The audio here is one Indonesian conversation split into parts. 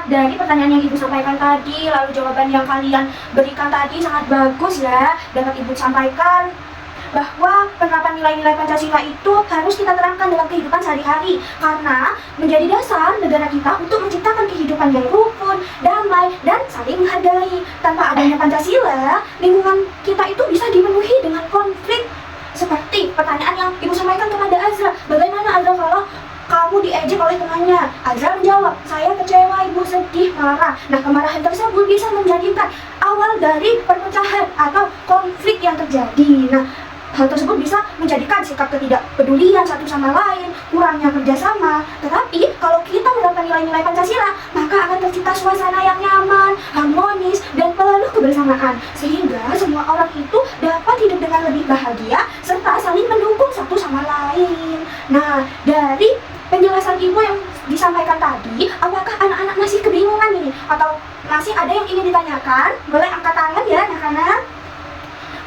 dari pertanyaan yang Ibu sampaikan tadi, lalu jawaban yang kalian berikan tadi sangat bagus ya. Dapat Ibu sampaikan bahwa penerapan nilai-nilai Pancasila itu harus kita terapkan dalam kehidupan sehari-hari karena menjadi dasar negara kita untuk menciptakan kehidupan yang rukun, damai, dan saling menghargai. Tanpa adanya Pancasila, lingkungan kita itu bisa dipenuhi dengan konflik. Seperti pertanyaan yang Ibu sampaikan kepada Azra, bagaimana Azra kalau kamu diejek oleh temannya? Azra menjawab, saya kecewa, Ibu, sedih, marah. Nah, kemarahan tersebut bisa menjadikan awal dari perpecahan atau konflik yang terjadi. Nah, hal tersebut bisa menjadikan sikap ketidakpedulian satu sama lain, kurangnya kerjasama. Tetapi kalau kita menerapkan nilai-nilai Pancasila, maka akan tercipta suasana yang nyaman, harmonis, dan penuh kebersamaan. Sehingga semua orang itu dapat hidup dengan lebih bahagia serta saling mendukung satu sama lain. Nah, dari penjelasan Ibu yang disampaikan tadi, apakah anak-anak masih kebingungan ini? Atau masih ada yang ingin ditanyakan? Boleh angkat tangan ya anak-anak.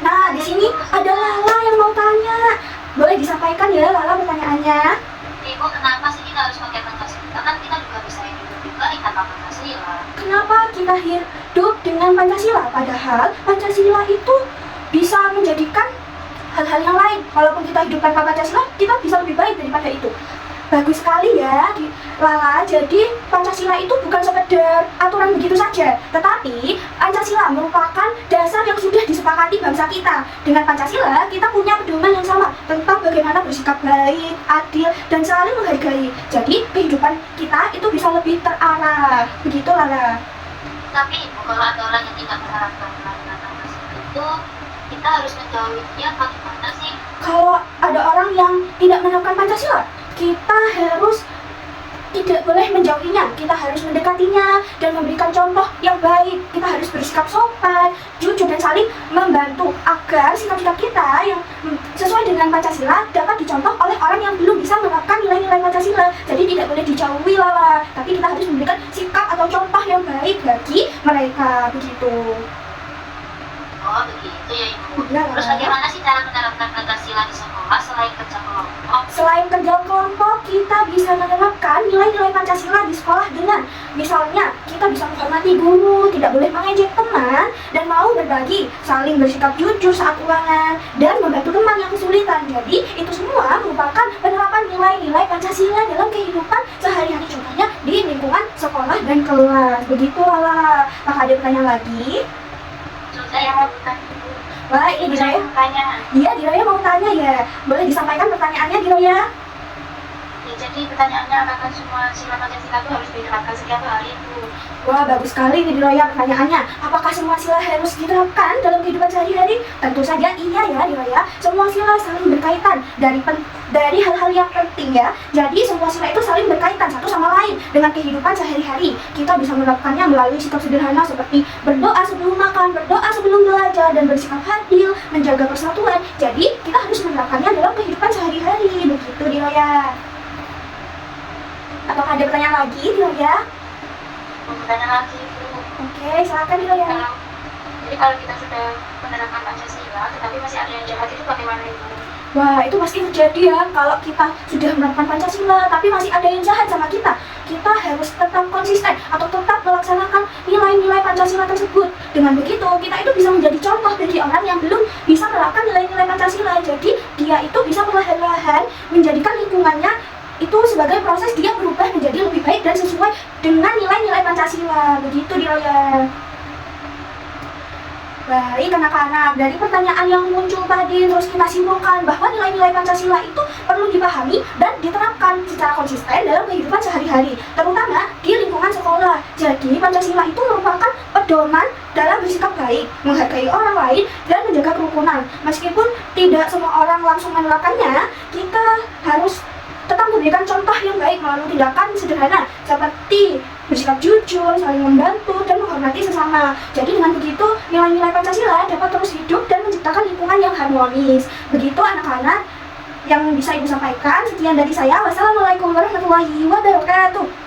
Nah, di sini ada Lala yang mau tanya. Boleh disampaikan ya Lala pertanyaannya? Ibu, kenapa sih kita harus pakai Pancasila? Kan kita juga bisa hidup juga tanpa Pancasila. Kenapa kita hidup dengan Pancasila? Padahal Pancasila itu bisa menjadikan hal-hal yang lain. Walaupun kita hidup tanpa Pancasila, kita bisa lebih baik daripada itu. Bagus sekali ya Lala. Jadi Pancasila itu bukan sekedar aturan begitu saja, tetapi Pancasila merupakan dasar yang sudah disepakati bangsa kita. Dengan Pancasila kita punya pedoman yang sama tentang bagaimana bersikap baik, adil, dan saling menghargai. Jadi kehidupan kita itu bisa lebih terarah. Begitu Lala. Tapi Ibu, kalau ada orang yang tidak menerapkan nilai-nilai Pancasila itu, kita harus menjauhi dia bagaimana sih? Kalau ada orang yang tidak menerapkan Pancasila, kita harus tidak boleh menjauhinya, kita harus mendekatinya dan memberikan contoh yang baik. Kita harus bersikap sopan, jujur, dan saling membantu agar sikap-sikap kita yang sesuai dengan Pancasila dapat dicontoh oleh orang yang belum bisa menerapkan nilai-nilai Pancasila. Jadi tidak boleh dijauhi Lala, tapi kita harus memberikan sikap atau contoh yang baik bagi mereka, begitu. Oh, begitu ya Ibu. Ya, Terus bagaimana sih cara menerapkan Pancasila di sekolah selain kerja kelompok? Selain kerja kelompok, kita bisa menerapkan nilai-nilai Pancasila di sekolah dengan misalnya kita bisa menghormati guru, tidak boleh mengejek teman, dan mau berbagi, saling bersikap jujur saat ulangan, dan membantu teman yang kesulitan. Jadi itu semua merupakan penerapan nilai-nilai Pancasila dalam kehidupan sehari-hari, contohnya di lingkungan sekolah dan kelas. Begitu Lala. Apakah ada pertanyaan lagi? Saya mau bertanya. Baik, ini Diraya. Tanya. Iya, Diraya mau tanya ya. Boleh disampaikan pertanyaannya, Diraya? Ya, jadi pertanyaannya apakah semua sila Pancasila itu harus diterapkan setiap hari Bu? Wah, bagus sekali nih Diraya pertanyaannya. Apakah semua sila harus diterapkan dalam kehidupan sehari-hari? Tentu saja iya ya Diraya. Semua sila saling berkaitan dari hal-hal yang penting ya. Jadi semua sila itu saling berkaitan satu sama lain dengan kehidupan sehari-hari. Kita bisa menerapkannya melalui sikap sederhana seperti berdoa sebelum makan, berdoa sebelum belajar, dan bersikap adil, menjaga persatuan. Jadi kita harus menerapkannya dalam kehidupan sehari-hari. Begitu Diraya. Apakah ada pertanyaan lagi Diraya? Mau bertanya lagi Bu. Oke, silakan Diraya. Jadi kalau kita sudah menerapkan Pancasila, tetapi masih ada yang jahat, itu bagaimana Ibu? Wah, itu pasti terjadi ya kalau kita sudah menerapkan Pancasila tapi masih ada yang jahat sama kita. Kita harus tetap konsisten atau tetap melaksanakan nilai-nilai Pancasila tersebut. Dengan begitu, kita itu bisa menjadi contoh bagi orang yang belum bisa menerapkan nilai-nilai Pancasila. Jadi, dia itu bisa perlahan-lahan menjadikan lingkungannya itu sebagai proses dia berubah menjadi lebih baik dan sesuai dengan nilai-nilai Pancasila. Begitu Diraya. Baik anak-anak, dari pertanyaan yang muncul tadi terus kita simpulkan bahwa nilai-nilai Pancasila itu perlu dipahami dan diterapkan secara konsisten dalam kehidupan sehari-hari, terutama di lingkungan sekolah. Jadi Pancasila itu merupakan pedoman dalam bersikap baik, menghargai orang lain, dan menjaga kerukunan. Meskipun tidak semua orang langsung menerapkannya, kita harus tetap memberikan contoh yang baik melalui tindakan sederhana seperti bersikap jujur, saling membantu, dan menghormati sesama. Jadi dengan begitu, nilai-nilai Pancasila dapat terus hidup dan menciptakan lingkungan yang harmonis. Begitu anak-anak yang bisa Ibu sampaikan. Sekian dari saya. Wassalamualaikum warahmatullahi wabarakatuh.